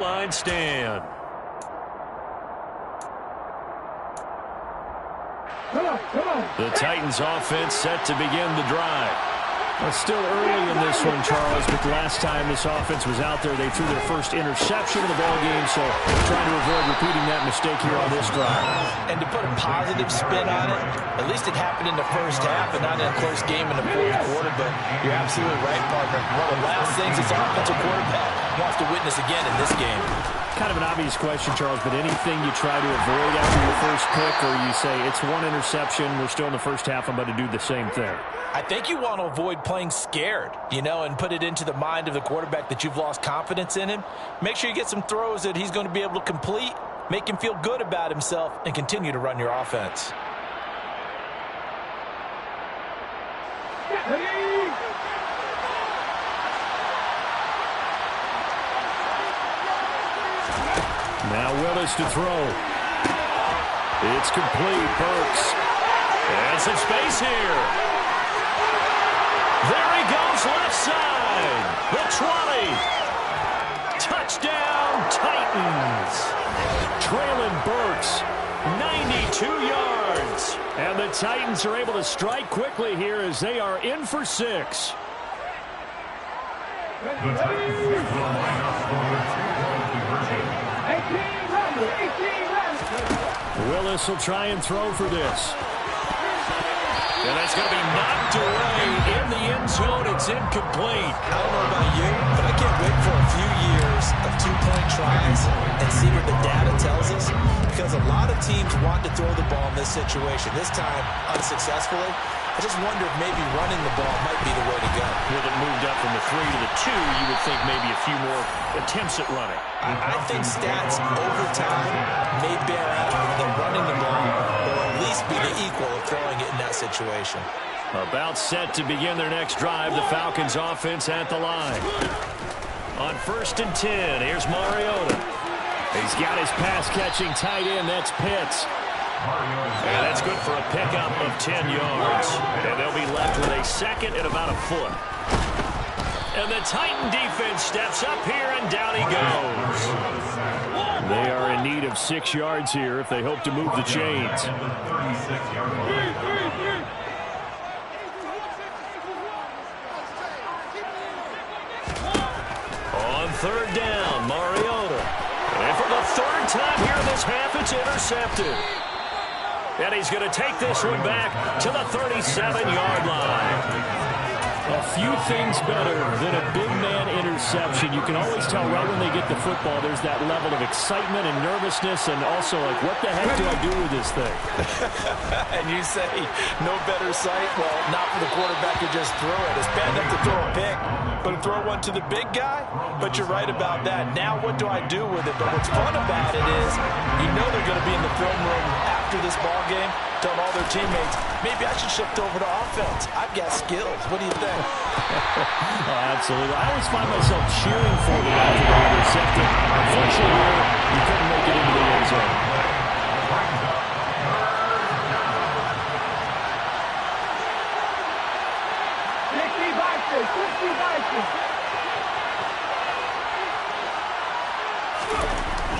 line stand. The Titans offense set to begin the drive. It's still early in this one, Charles, but the last time this offense was out there, they threw their first interception of the ball game, so trying to avoid repeating that mistake here on this drive. And to put a positive spin on it, at least it happened in the first half and not in a close game in the fourth quarter, but you're absolutely right, partner. One of the last things this offensive quarterback wants to witness again in this game. Kind of an obvious question, Charles, but anything you try to avoid after your first pick, or you say it's one interception, we're still in the first half, I'm about to do the same thing? I think you want to avoid playing scared, and put it into the mind of the quarterback that you've lost confidence in him. Make sure you get some throws that he's going to be able to complete, make him feel good about himself, and continue to run your offense. Now Willis to throw. It's complete. Burks. And some space here. There he goes, left side. The 20. Touchdown, Titans. Traylon Burks, 92 yards. and the Titans are able to strike quickly here as they are in for 6. The Titans will line up for the two-point conversion. 18 Willis will try and throw for this. And that's going to be knocked away in the end zone. It's incomplete. I don't know about you, but I can't wait for a few years of two-point tries and see what the data tells us, because a lot of teams want to throw the ball in this situation. This time, unsuccessfully. I just wonder if maybe running the ball might be the way to go. With it moved up from the 3 to the 2, you would think maybe a few more attempts at running. I think stats over time may bear out that running the ball will at least be the equal of throwing it in that situation. About set to begin their next drive, the Falcons offense at the line. On 1st and 10, here's Mariota. He's got his pass-catching tight end. That's Pitts. And that's good for a pickup of 10 yards. And they'll be left with a second and about a foot. And the Titan defense steps up here, and down he goes. They are in need of 6 yards here if they hope to move the chains. On 3rd down, Mariota. And for the 3rd time here in this half, it's intercepted. And he's going to take this one back to the 37-yard line. A few things better than a big man interception. You can always tell right when they get the football, there's that level of excitement and nervousness, and also like, what the heck do I do with this thing? And you say, no better sight? Well, not for the quarterback to just throw it. It's bad enough to throw a pick, but to throw one to the big guy? But you're right about that. Now what do I do with it? But what's fun about it is, they're going to be in the film room after this ball game, telling all their teammates, maybe I should shift over to offense. I've got skills. What do you think? Oh, absolutely. I always find myself cheering for them after they intercept it. Unfortunately, here, you couldn't make it into the end zone.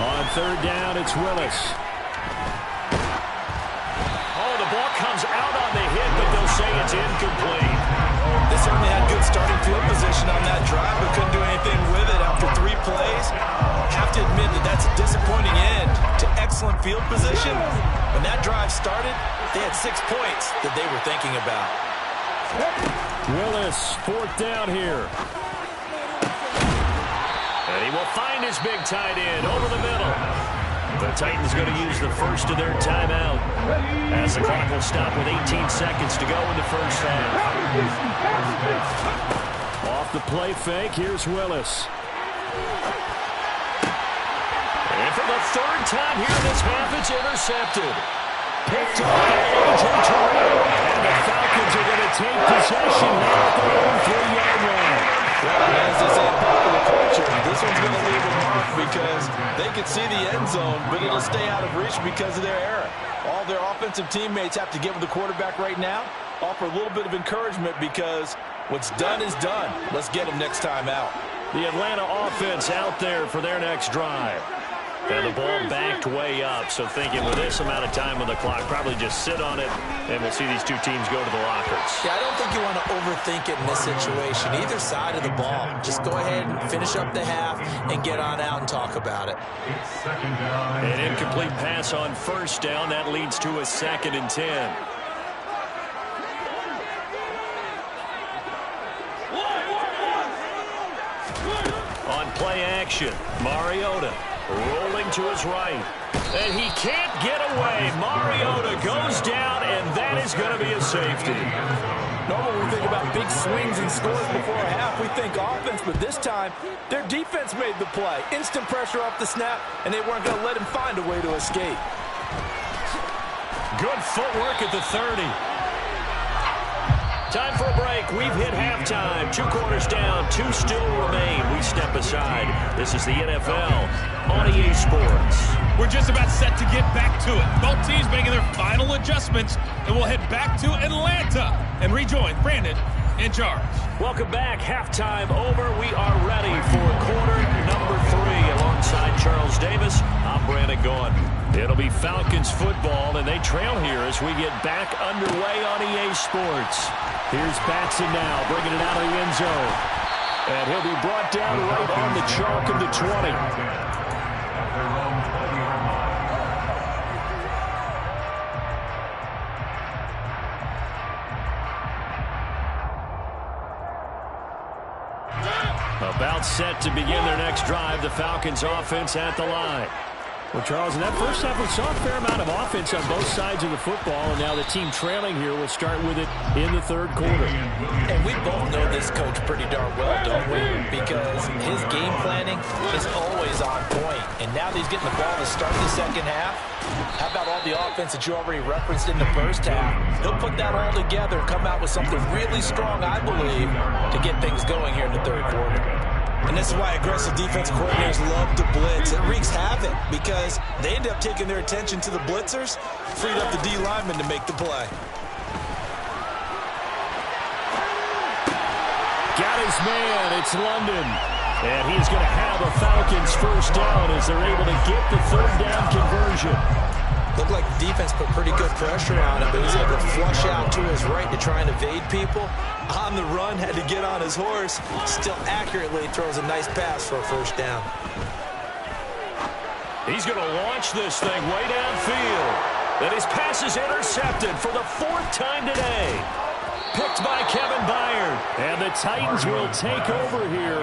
On 3rd down, it's Willis. Oh, the ball comes out on the hit, but they'll say it's incomplete. They certainly had good starting field position on that drive, but couldn't do anything with it after 3 plays. I have to admit that that's a disappointing end to excellent field position. When that drive started, they had 6 points that they were thinking about. Willis, 4th down here. And he will find his big tight end over the middle. The Titans going to use the first of their timeout as the clock will stop with 18 seconds to go in the first half. Off the play fake, here's Willis. And for the 3rd time here in this half, it's intercepted. Picked up by A.J. Terrell. And the Falcons are going to take possession now at their own 3-yard line. As they say in popular culture, this one's going to leave a mark because they can see the end zone, but it'll stay out of reach because of their error. All their offensive teammates have to give the quarterback right now, offer a little bit of encouragement because what's done is done. Let's get him next time out. The Atlanta offense out there for their next drive. And the ball backed way up, so thinking with this amount of time on the clock, probably just sit on it, and we'll see these two teams go to the lockers. Yeah, I don't think you want to overthink it in this situation. Either side of the ball. Just go ahead and finish up the half and get on out and talk about it. An incomplete pass on first down. That leads to a 2nd and 10. On play action, Mariota rolling to his right. And he can't get away. Mariota goes down, and that is going to be a safety. Normally we think about big swings and scores before a half. We think offense, but this time their defense made the play. Instant pressure off the snap, and they weren't going to let him find a way to escape. Good footwork at the 30. Time for a break. We've hit halftime. 2 quarters down. 2 still remain. We step aside. This is the NFL on EA Sports. We're just about set to get back to it. Both teams making their final adjustments, and we'll head back to Atlanta and rejoin Brandon in charge. Welcome back. Halftime over. We are ready for quarter number 3. Alongside Charles Davis, I'm Brandon Gaudin. It'll be Falcons football, and they trail here as we get back underway on EA Sports. Here's Batson now, bringing it out of the end zone. And he'll be brought down right on the chalk of the 20. About set to begin their next drive, the Falcons offense at the line. Well, Charles, in that first half, we saw a fair amount of offense on both sides of the football, and now the team trailing here will start with it in the 3rd quarter. And we both know this coach pretty darn well, don't we? Because his game planning is always on point. And now that he's getting the ball to start the 2nd half, how about all the offense that you already referenced in the first half? He'll put that all together and come out with something really strong, I believe, to get things going here in the 3rd quarter. And this is why aggressive defensive coordinators love to blitz. It wreaks havoc because they end up taking their attention to the blitzers, freed up the D lineman to make the play. Got his man. It's London. And he's going to have a Falcons first down as they're able to get the 3rd down conversion. Looked like the defense put pretty good pressure on him, but he's able to flush out to his right to try and evade people. On the run, had to get on his horse. Still accurately throws a nice pass for a first down. He's going to launch this thing way downfield. And his pass is intercepted for the 4th time today. Picked by Kevin Byard. And the Titans will take over here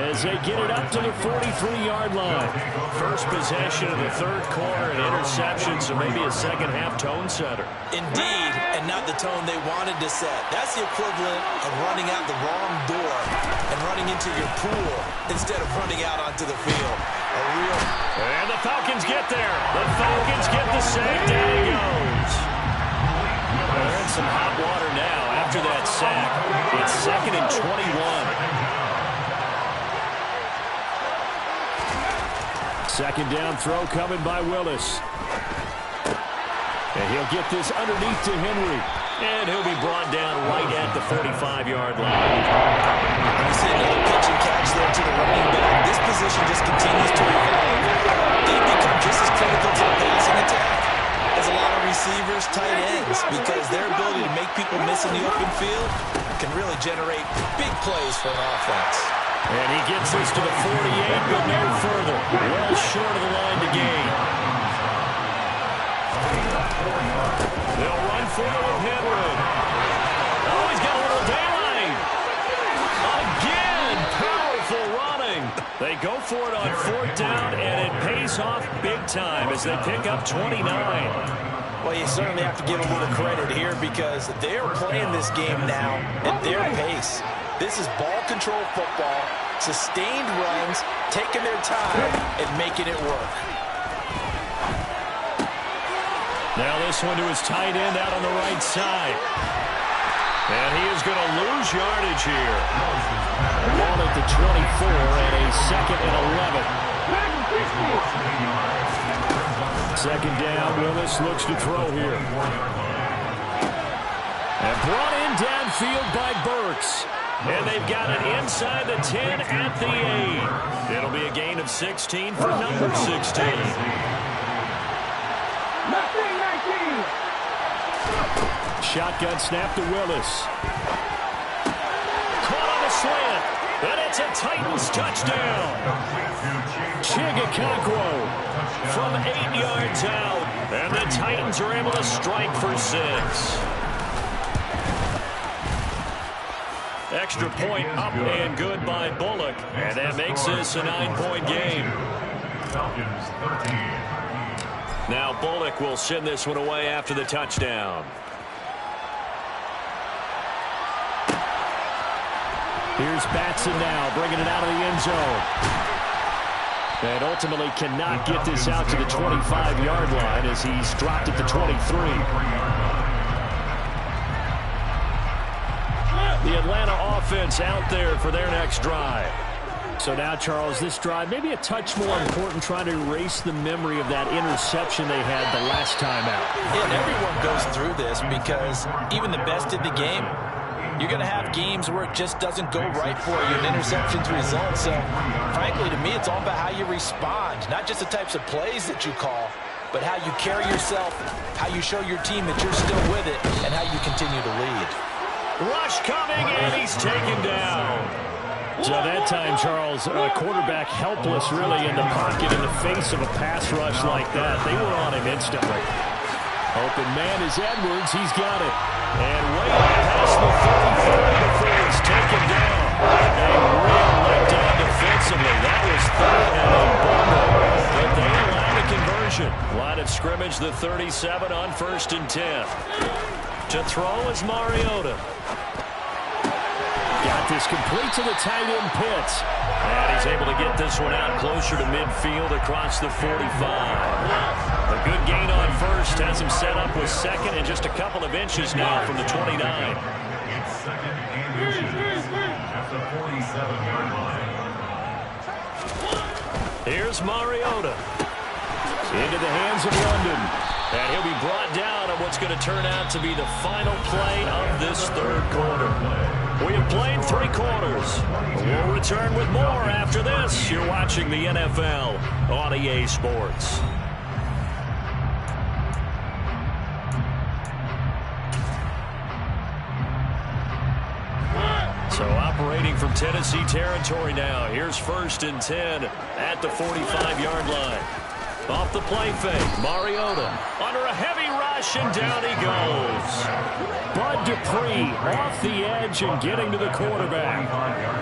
as they get it up to the 43-yard line. First possession of the 3rd quarter, an interception, so maybe a 2nd half tone setter. Indeed, and not the tone they wanted to set. That's the equivalent of running out the wrong door and running into your pool instead of running out onto the field. And the Falcons get there. The Falcons get the sack. Down he goes. They're in some hot water now after that sack. It's 2nd and 21. 2nd down throw coming by Willis. And he'll get this underneath to Henry. And he'll be brought down right at the 45-yard line. You see another pitch and catch there to the running back. This position just continues to evolve. They become just as critical to the passing attack as a lot of receivers, tight ends, because their ability to make people miss in the open field can really generate big plays for an offense. And he gets this to the 48, but no further. Well short of the line to gain. They'll run for it with Henry. Oh, he's got a little daylight. Again, powerful running. They go for it on 4th down, and it pays off big time as they pick up 29. Well, you certainly have to give them a little credit here because they're playing this game now at their pace. This is ball control football, sustained runs, taking their time and making it work. Now this one to his tight end out on the right side. And he is going to lose yardage here. Ball at the 24 and a 2nd and 11. 2nd down, Willis looks to throw here. And brought in downfield by Burks. And they've got it inside the 10 at the 8. It'll be a gain of 16 for number 16. Shotgun snap to Willis. Caught on a slant. And it's a Titans touchdown. Chigakakwo from 8 yards out. And the Titans are able to strike for 6. Extra point up and good by Bullock. And that makes this a 9-point game. Now Bullock will send this one away after the touchdown. Here's Batson now, bringing it out of the end zone. And ultimately cannot get this out to the 25-yard line as he's dropped at the 23. The Atlanta offense out there for their next drive. So now, Charles, this drive maybe a touch more important, trying to erase the memory of that interception they had the last time out. Yeah, and everyone goes through this because even the best in the game, you're going to have games where it just doesn't go right for you, and interceptions result. So, frankly, to me, it's all about how you respond, not just the types of plays that you call, but how you carry yourself, how you show your team that you're still with it, and how you continue to lead. Rush coming, and he's taken down. So that time, Charles, a quarterback helpless really in the pocket in the face of a pass rush like that. They were on him instantly. Open man is Edwards. He's got it. And way past the 35 before he's taken down. A real letdown defensively. That was third and a bumble. But they allowed a conversion. Line of scrimmage, the 37 on 1st and 10. To throw is Mariota. Got this complete to the tight end Pitts. And he's able to get this one out closer to midfield across the 45. A good gain on 1st has him set up with 2nd and just a couple of inches now from the 29. It's 2nd and inches at the 47-yard line. Here's Mariota. Into the hands of London. And he'll be brought down on what's going to turn out to be the final play of this 3rd quarter. We have played 3 quarters. We'll return with more after this. You're watching the NFL on EA Sports. So operating from Tennessee territory now. Here's 1st and 10 at the 45-yard line. Off the play fake, Mariota under a heavy rush, and down he goes. Bud Dupree off the edge and getting to the quarterback.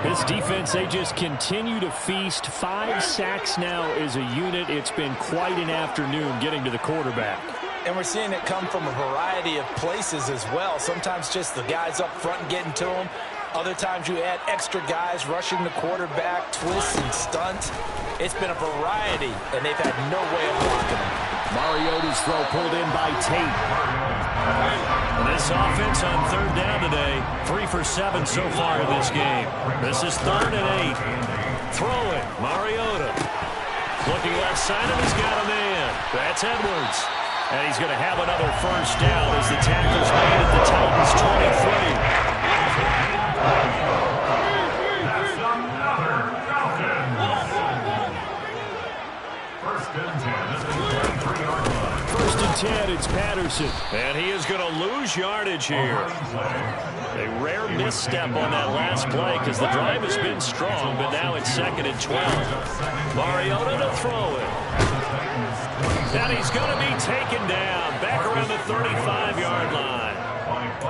This defense, they just continue to feast. 5 sacks now as a unit. It's been quite an afternoon getting to the quarterback. And we're seeing it come from a variety of places as well. Sometimes just the guys up front and getting to them. Other times you add extra guys rushing the quarterback, twists and stunts. It's been a variety, and they've had no way of blocking them. Mariota's throw pulled in by Tate. This offense on 3rd down today, 3 for 7 so far in this game. This is 3rd and 8. Throw it, Mariota. Looking left side, and he's got a man. That's Edwards. And he's going to have another 1st down as the tackle's made at the Titans' 23. That's another Falcon. 1st and 10 at the 33-yard line. 1st and 10, it's Patterson. And he is going to lose yardage here. A rare misstep on that last play because the drive has been strong, but now it's 2nd and 12. Mariota to throw it. And he's going to be taken down back around the 35-yard line.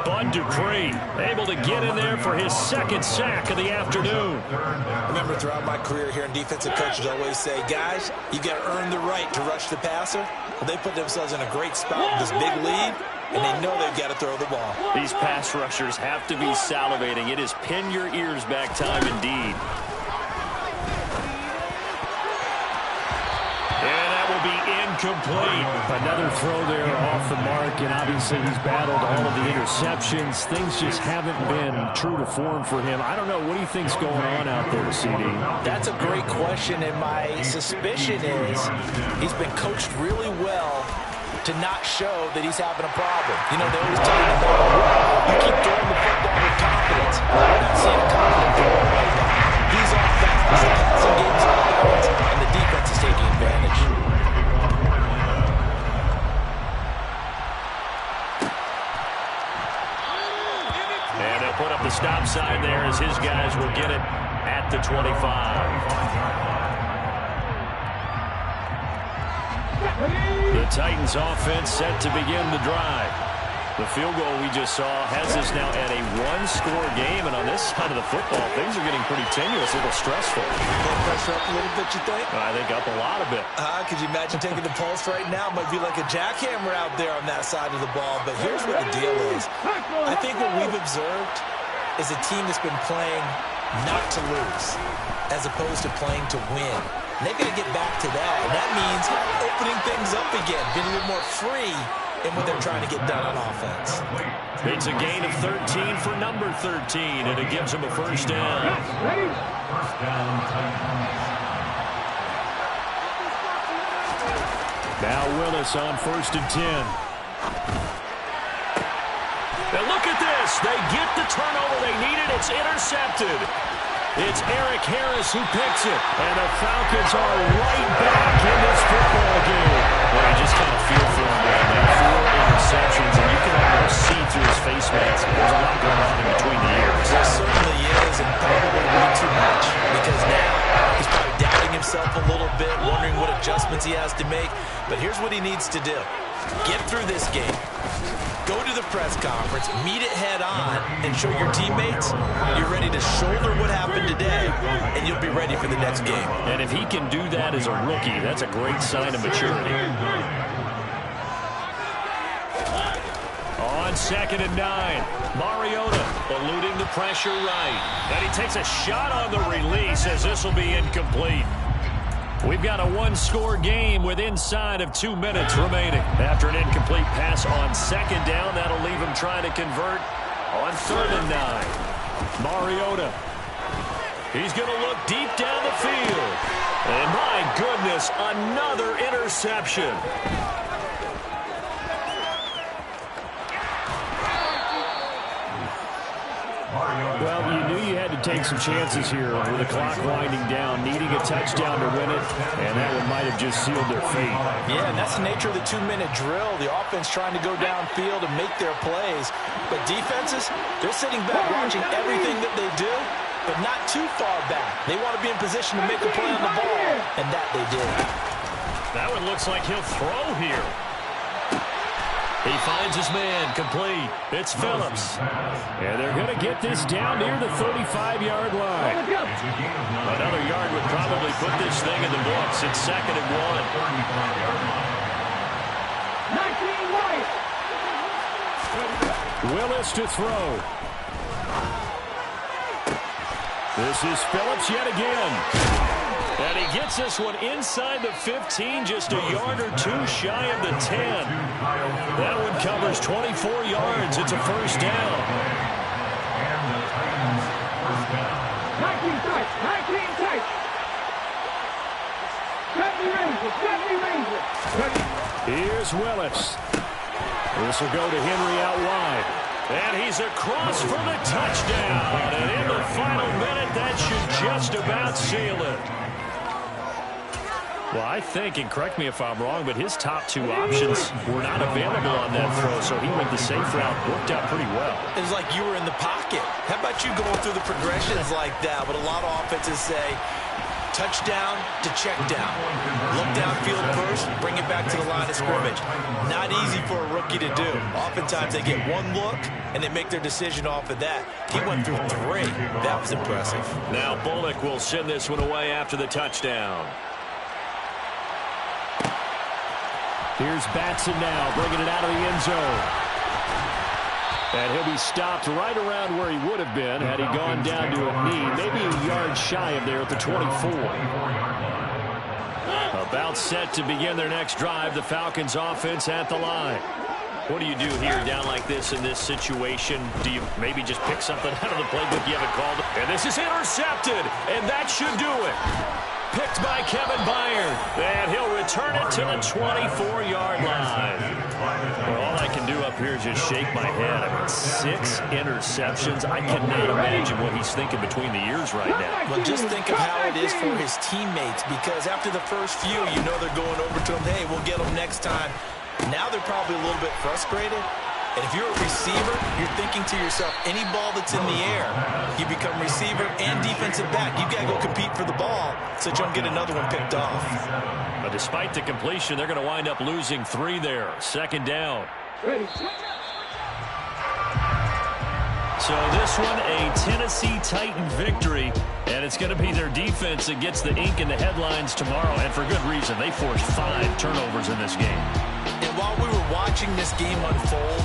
Bud Dupree able to get in there for his 2nd sack of the afternoon. Remember, throughout my career here in defensive coaches always say, guys, you got to earn the right to rush the passer. Well, they put themselves in a great spot with this big lead, and they know they've got to throw the ball. These pass rushers have to be salivating. It is pin your ears back time indeed. Be incomplete. Another throw there off the mark, and obviously he's battled all of the interceptions. Things just haven't been true to form for him. I don't know. What do you think's going on out there, CD? That's a great question, and my suspicion is he's been coached really well to not show that he's having a problem. You know, they always tell you no matter what, you keep throwing the football with confidence. We're not seeing a confident thrower right now. He's off balance, the passing game's off balance, and the defense is taking advantage. And they'll put up the stop sign there as his guys will get it at the 25. The Titans offense set to begin the drive. The field goal we just saw has us now at a one-score game, and on this side of the football, things are getting pretty tenuous, a little stressful. Blood pressure up a little bit, you think? I think up a lot of it. Could you imagine taking the pulse right now? Might be like a jackhammer out there on that side of the ball, but here's what the deal is. I think what we've observed is a team that's been playing not to lose as opposed to playing to win. And they're going to get back to that, and that means opening things up again, being a little more free in what they're trying to get done on offense. It's a gain of 13 for number 13, and it gives them a first down. First down, Titans. Now Willis on 1st and 10. Now look at this. They get the turnover they needed. It's intercepted. It's Eric Harris who picks it. And the Falcons are right back in this football game. Well, you just kind of feel for him right now. 4 interceptions, and you can almost see through his face mask. There's a lot going on in between the ears. There certainly is, and probably way too much, because now he's probably doubting himself a little bit, wondering what adjustments he has to make. But here's what he needs to do. Get through this game. Go to the press conference, meet it head on, and show your teammates you're ready to shoulder what happened today, and you'll be ready for the next game. And if he can do that as a rookie, that's a great sign of maturity. On 2nd and 9, Mariota eluding the pressure right. And he takes a shot on the release as this will be incomplete. We've got a one-score game with inside of 2 minutes remaining. After an incomplete pass on 2nd down, that'll leave him trying to convert on 3rd and 9. Mariota. He's going to look deep down the field. And my goodness, another interception. Well, you knew you had to take some chances here with the clock winding down, needing a touchdown to win it, and that one might have just sealed their fate. Yeah, and that's the nature of the 2-minute drill. The offense trying to go downfield and make their plays. But defenses, they're sitting back watching everything that they do, but not too far back. They want to be in position to make a play on the ball, and that they did. That one looks like he'll throw here. He finds his man, complete. It's Phillips. And they're going to get this down near the 35-yard line. Another yard would probably put this thing in the books. It's 2nd and 1. Willis to throw. This is Phillips yet again. And he gets this one inside the 15, just a yard or two shy of the 10. That one covers 24 yards. It's a first down. And the Titans first down. 19 touch. Here's Willis. This will go to Henry out wide. And he's across for the touchdown. And in the final minute, that should just about seal it. Well, I think, and correct me if I'm wrong, but his top 2 options were not available on that throw, so he went the safe route. Worked out pretty well. It was like you were in the pocket. How about you going through the progressions like that? But a lot of offenses say touchdown to check down. Look downfield first, bring it back to the line of scrimmage. Not easy for a rookie to do. Oftentimes they get one look, and they make their decision off of that. He went through 3. That was impressive. Now Bullock will send this one away after the touchdown. Here's Batson now, bringing it out of the end zone. And he'll be stopped right around where he would have been had he gone down to a knee, maybe a yard shy of there at the 24. About set to begin their next drive, the Falcons offense at the line. What do you do here down like this in this situation? Do you maybe just pick something out of the playbook you haven't called? And this is intercepted, and that should do it. Picked by Kevin Byard. And he'll return it to the 24-yard line. Well, all I can do up here is just shake my head. I mean, 6 interceptions. I cannot imagine what he's thinking between the ears right now. Well, just think of how it is for his teammates, because after the first few, you know they're going over to him, hey, we'll get them next time. Now they're probably a little bit frustrated. And if you're a receiver, you're thinking to yourself, any ball that's in the air, you become receiver and defensive back. You've got to go compete for the ball so that you don't get another one picked off. But despite the completion, they're going to wind up losing 3 there. 2nd down. So this one, a Tennessee Titan victory, and it's going to be their defense that gets the ink in the headlines tomorrow, and for good reason. They forced 5 turnovers in this game. And while we were watching this game unfold,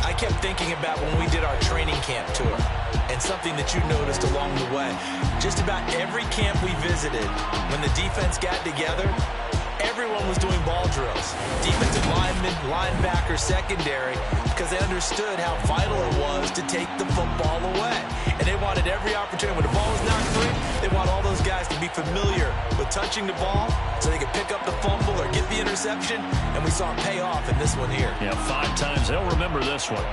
I kept thinking about when we did our training camp tour, and something that you noticed along the way. Just about every camp we visited, when the defense got together, everyone was doing ball drills. Defensive linemen, linebackers, secondary, because they understood how vital it was to take the football away. And they wanted every opportunity. When the ball was knocked free, they want all those guys to be familiar with touching the ball so they could pick up the fumble or get the interception. And we saw it pay off in this one here. Yeah, 5 times. They'll remember this one.